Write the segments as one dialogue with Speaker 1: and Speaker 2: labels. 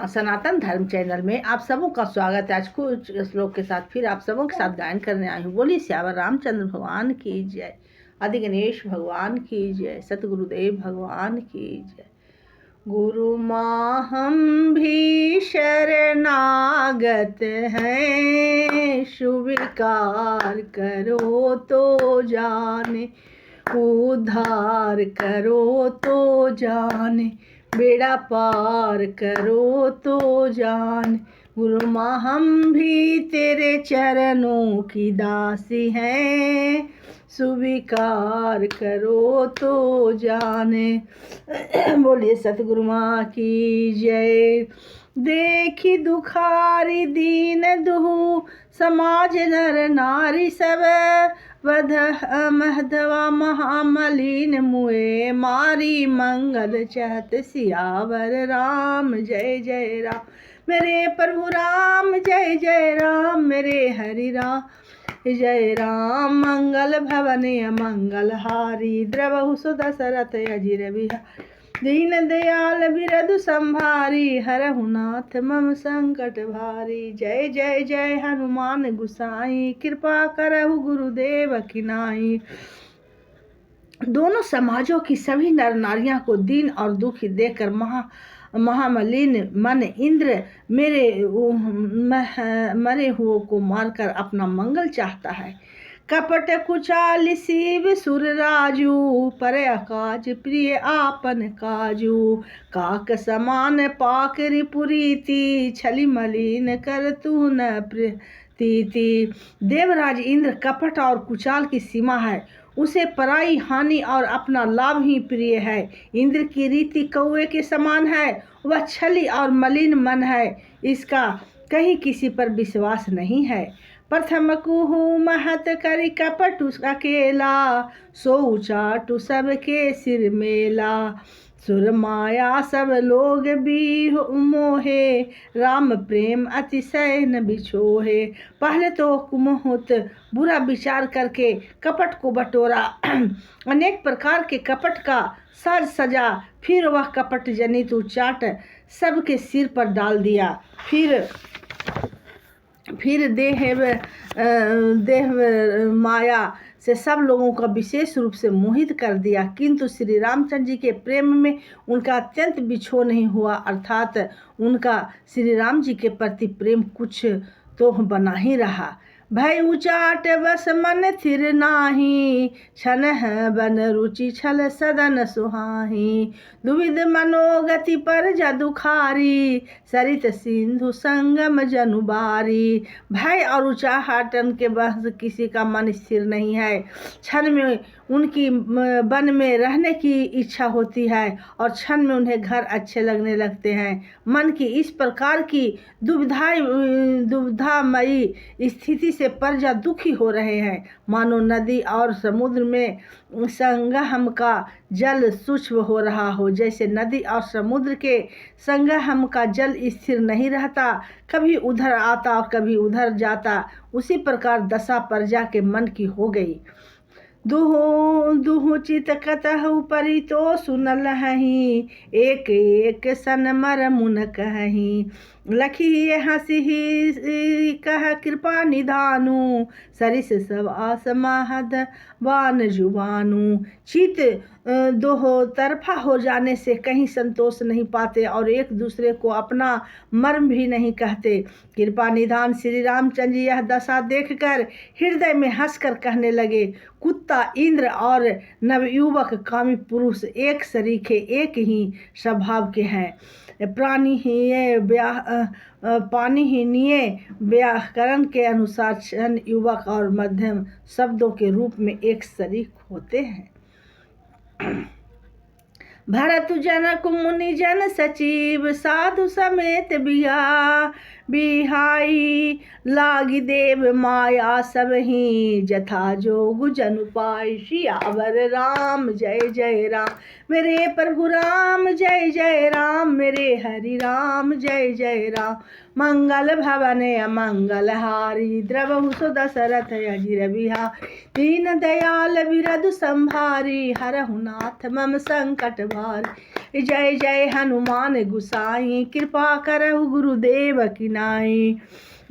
Speaker 1: सनातन धर्म चैनल में आप सबों का स्वागत है। आज कुछ श्लोक के साथ फिर आप सबों के साथ गायन करने आई हूँ। बोली श्यावर रामचंद्र भगवान की जय, आदि गणेश भगवान की जय, सतगुरुदेव भगवान की जय। गुरु माँ हम भी शरणागत हैं, स्वीकार करो तो जाने, उद्धार करो तो जाने, बेड़ा पार करो तो जाने। गुरु माँ हम भी तेरे चरणों की दासी हैं, स्वीकार करो तो जाने। बोलिए सतगुरु माँ की जय। देखी दुखारी दीन दुहु, समाज नर नारी सब, वध महधवा महामलिन मुए, मारी मंगल चहत सियावर राम जय जय राम। मेरे प्रभु राम जय जय राम, मेरे हरि राम जय राम। मंगल भवन मंगल हारी, द्रवहु सुदशरथ अजिर बिहारी, दीन दयाल बिरधु संभारी, हरहु नाथ मम संकट भारी। जय जय जय हनुमान गुसाई, कृपा करहु गुरुदेव किनाई। दोनों समाजों की सभी नर नारियां को दीन और दुखी देखकर महामलिन मन इंद्र मरे हुओं को मारकर अपना मंगल चाहता है। कपट कुचाल शिव सुर राजू, पर अकाज प्रिय आपन काजू। काक समान पाक रिपुरीति, छली मलिन कर तू न प्रीति। देवराज इंद्र कपट और कुचाल की सीमा है, उसे पराई हानि और अपना लाभ ही प्रिय है। इंद्र की रीति कौवे के समान है, वह छली और मलिन मन है, इसका कहीं किसी पर विश्वास नहीं है। प्रथम कुहु महत करी कपट अकेला, सो चाटु सबके सिर मेला। सुर माया सब लोग भी मोहे, राम प्रेम अतिशय न बिछोहे। पहले तो कुमहुत बुरा विचार करके कपट को बटोरा, अनेक प्रकार के कपट का साज सजा, फिर वह कपट जनित चाट सबके सिर पर डाल दिया। फिर देह माया से सब लोगों का विशेष रूप से मोहित कर दिया, किंतु श्री रामचंद्र जी के प्रेम में उनका अत्यंत बिछो नहीं हुआ, अर्थात उनका श्री राम जी के प्रति प्रेम कुछ तो बना ही रहा। भय उचाट बस मन थिर नाही, छन बन रुचि छल सदन सुहाही। दुविध मनोगति पर जदुखारी, सरित सिंधु संगम जनुबारी। भय और उचाहटन के बस किसी का मन स्थिर नहीं है। क्षण में उनकी वन में रहने की इच्छा होती है और क्षण में उन्हें घर अच्छे लगने लगते हैं। मन की इस प्रकार की दुविधामयी स्थिति से प्रजा दुखी हो रहे हैं, मानो नदी और समुद्र में संगम का जल सूक्ष्म हो रहा हो। जैसे नदी और समुद्र के संगम का जल स्थिर नहीं रहता, कभी उधर आता और कभी उधर जाता, उसी प्रकार दशा प्रजा के मन की हो गई। दुहु चित कतहु परि तो सुनल हहीं, एक एक सन मर मुन कहीं। लखी हंसी कह कृपा निधानु, सरिस सब आस महद बान जुबानु। चित दो तरफा हो जाने से कहीं संतोष नहीं पाते और एक दूसरे को अपना मर्म भी नहीं कहते। कृपा निधान श्री रामचंद्र जी यह दशा देखकर हृदय में हंसकर कहने लगे, कुत्ता इंद्र और नवयुवक कामी पुरुष एक सरीखे एक ही स्वभाव के हैं। पानी ही निये व्याकरण के अनुसार क्षण युवक और मध्यम शब्दों के रूप में एक सरीख होते हैं। भरत जनक मुनि जन सचिव, साधु समेत बिहाई लागी देव माया सबही जथा जोग जनु पाई। सियावर राम जय जय राम मेरे प्रभु राम जय जय राम मेरे हरि राम जय जय राम। मंगल भवन अमंगल हारी द्रवहु सो दशरथ अजिर बिहारी। दीन दयाल बिरधु संभारी हरहु नाथ मम संकट भारी। जय जय हनुमान गुसाई कृपा करहु गुरुदेव की नाई।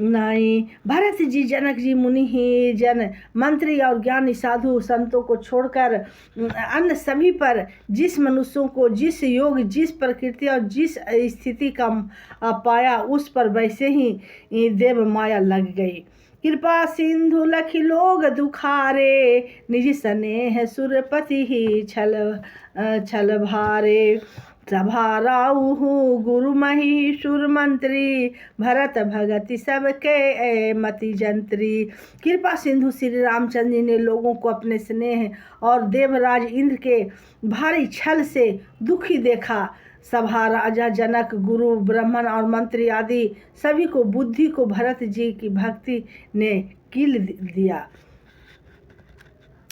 Speaker 1: भरत जी जनक जी मुनि ही जन मंत्री और ज्ञानी साधु संतों को छोड़कर अन्य सभी पर जिस मनुष्यों को जिस योग जिस प्रकृति और जिस स्थिति का पाया उस पर वैसे ही देव माया लग गई। कृपा सिंधु लखि लोग दुखारे निज स्नेह सुरपति ही छल भारे। सभा राहु गुरु महीसुर मंत्री भरत भगति सबके मति जंत्री। कृपा सिंधु श्री रामचंद्र जी ने लोगों को अपने स्नेह और देवराज इंद्र के भारी छल से दुखी देखा। सभा राजा जनक गुरु ब्राह्मण और मंत्री आदि सभी को बुद्धि को भरत जी की भक्ति ने कील दिया।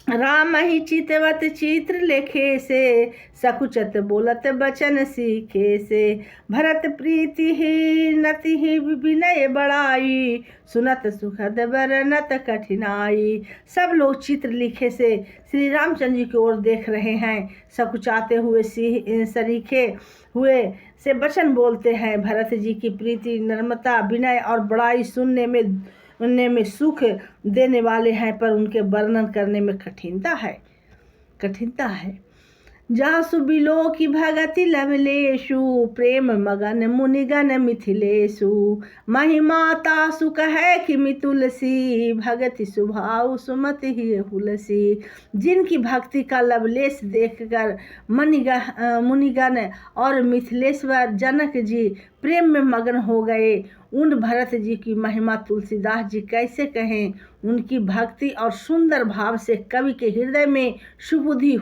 Speaker 1: राम ही चितवत चित्र लेखे से सकुचत बोलत बचन सीखे से। भरत प्रीति ही नति ही विनय बड़ाई सुनत सुखद बरनत कठिनाई। सब लोग चित्र लिखे से श्री रामचंद्र जी की ओर देख रहे हैं। सकुचाते हुए सरीखे हुए से वचन बोलते हैं। भरत जी की प्रीति नम्रता विनय और बड़ाई सुनने में सुख देने वाले हैं पर उनके वर्णन करने में कठिनता है। जासु बिलो की भगति लवलेशु प्रेम मगन मुनिगण मिथिलेशु। महिमा तासु कहे कि मितुलसी भगति सुभाव सुमति ही हुलसी। जिनकी भक्ति का लवलेश देखकर मुनिगण और मिथिलेश्वर जनक जी प्रेम में मगन हो गए। उन भरत जी की महिमा तुलसीदास जी कैसे कहें। उनकी भक्ति और सुंदर भाव से कवि के हृदय में सुबुद्धि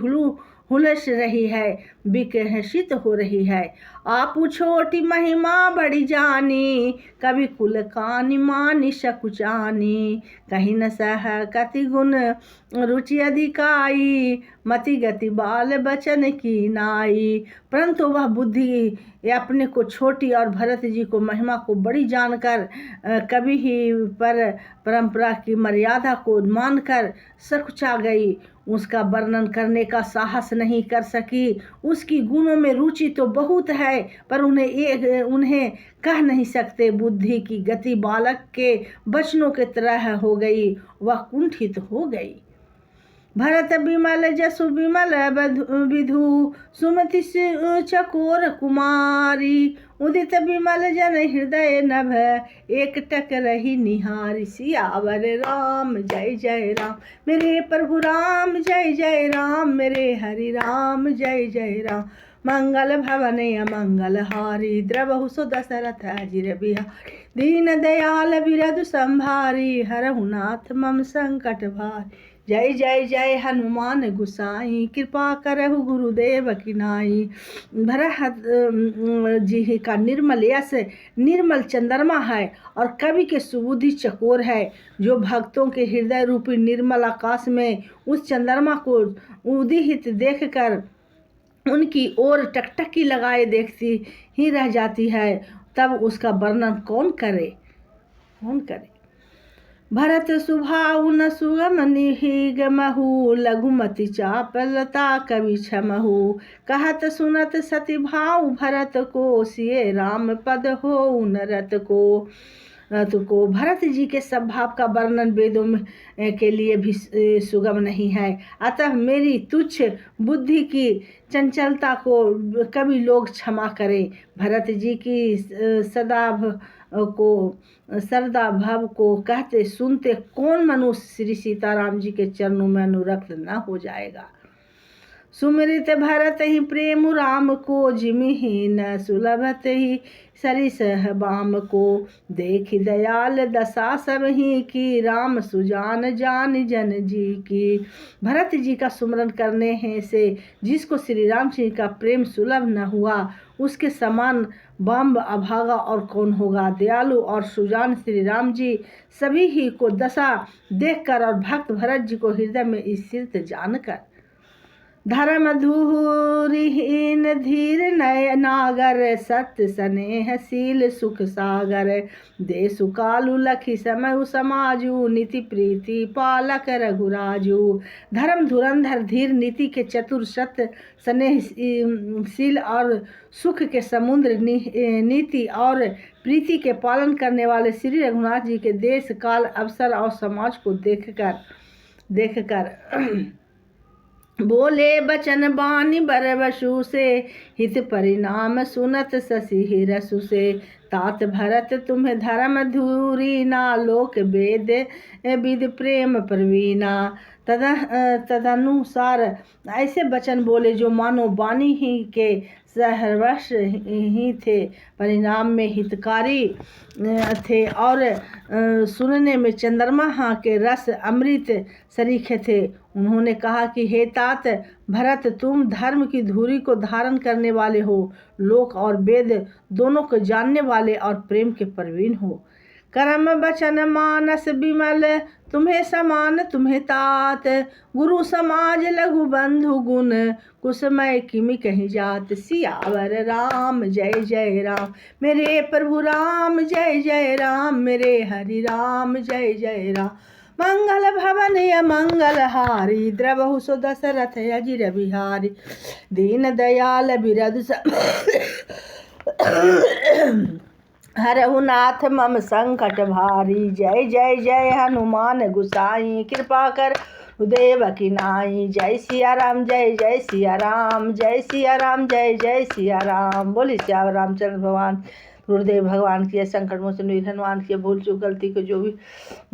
Speaker 1: हुलस रही है विकसित हो रही है। आप छोटी महिमा बड़ी जानी कवि कुल कानी मानी सकुचानी। कहीं न सह कति गुण रुचि अधिकाई मति गति बाल बचन की नाई। परंतु वह बुद्धि अपने को छोटी और भरत जी को महिमा को बड़ी जानकर कभी ही पर परंपरा की मर्यादा को मानकर सकुचा गई। उसका वर्णन करने का साहस नहीं कर सकी। उसकी गुणों में रुचि तो बहुत है पर उन्हें कह नहीं सकते। बुद्धि की गति बालक के बचनों के तरह हो गई। वह कुंठित हो गई। भरत बिमल जसु बिमल विधु सुमति चकोर कुमारी। उदित बिमल जन हृदय नभ एक टक रही निहारी। सियावर राम जय जय राम मेरे प्रभु राम जय जय राम मेरे हरि राम जय जय राम। मंगल भवन अमंगल हारी द्रवहु सो दशरथ अजिर बिहारी। दीन दयाल बिरधु संभारी हरहु नाथ मम संकट भारी। जय जय जय हनुमान गुसाई कृपा करहु गुरुदेव की नाई। भरत जी का निर्मल यश निर्मल चंद्रमा है और कवि के सुबुद्धि चकोर है जो भक्तों के हृदय रूपी निर्मल आकाश में उस चंद्रमा को उदित देखकर उनकी ओर टकटकी लगाए देखती ही रह जाती है। तब उसका वर्णन कौन करे। भरत सुभाउ न सुगम निहिगमहु लघुमति चापलता कवि छमहु। कहत सुनत सति भाव भरत को सिए राम पद हो नरत को। भरत जी के स्वभाव का वर्णन वेदों के लिए भी सुगम नहीं है। अतः मेरी तुच्छ बुद्धि की चंचलता को कभी लोग क्षमा करें। भरत जी की सरदा भाव को कहते सुनते कौन मनुष्य श्री सीताराम जी के चरणों में अनुरक्त न हो जाएगा। सुमिरित भरत ही प्रेम राम को, जिमिहि न सुलभत ही सरिस बाम को। देखि दयाल दशा सब ही की, राम सुजान जान जन जी की। भरत जी का सुमरन करने हैं से जिसको श्री राम जी का प्रेम सुलभ न हुआ, उसके समान बाम अभागा और कौन होगा। दयालु और सुजान श्री राम जी सभी ही को दशा देखकर और भक्त भरत जी को हृदय में स्थिर जानकर, धर्म धूरिहीन धीर नय नागर, सत्य स्नेहशील सुख सागर। देसु कालु लखी समय समाजु, नीति प्रीति पालक रघुराजु। धर्म धुरंधर धीर नीति के चतुर, सत्य स्नेहशील और सुख के समुद्र, नीति और प्रीति के पालन करने वाले श्री रघुनाथ जी के देश काल अवसर और समाज को देखकर बोले बचन बानी बरबसु से, हित परिणाम सुनत शशि रसु से। तात भरत तुम्हें धर्म धूरी ना, लोक वेद विद प्रेम प्रवीणा। तदनुसार ऐसे वचन बोले जो मानो वाणी ही के सहर्वश ही थे, परिणाम में हितकारी थे और सुनने में चंद्रमा के रस अमृत सरीखे थे। उन्होंने कहा कि हे तात भरत, तुम धर्म की धुरी को धारण करने वाले हो, लोक और वेद दोनों को जानने वाले और प्रेम के प्रवीण हो। कर्म वचन मानस विमल तुम्हें समान तुम्हें तात, गुरु समाज लघु बंधु गुण, कुसमय किमि कहीं जात। सियावर राम जय जय राम, मेरे प्रभु राम जय जय राम, मेरे हरि राम जय जय राम। मंगल भवन मंगल हारी, द्रवहु सो दशरथ अजिर बिहारी। दीन दयाल बिरधु हरहु नाथ मम संकट भारी। जय जय जय हनुमान गुसाई, कृपा कर देव की नाई। जय सिया राम जय जय सिया राम, जय सिया राम जय जय सिया राम। बोली सिया रामचंद्र भगवान गुरुदेव भगवान की। संकट मोचन वीर हनुमान की। भूल चूक गलती को जो भी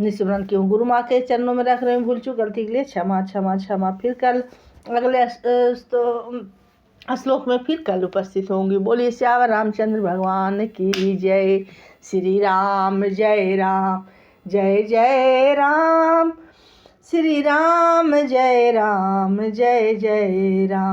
Speaker 1: निस्मरण की हूँ, गुरु माँ के चरणों में रख रहे हूँ। भूल चूक गलती के लिए क्षमा क्षमा क्षमा। फिर कल अगले श्लोक में फिर कल उपस्थित होंगी। बोलिए श्यावर रामचंद्र भगवान की जय। श्री राम जय राम, जय जय राम। श्री राम जय जय राम।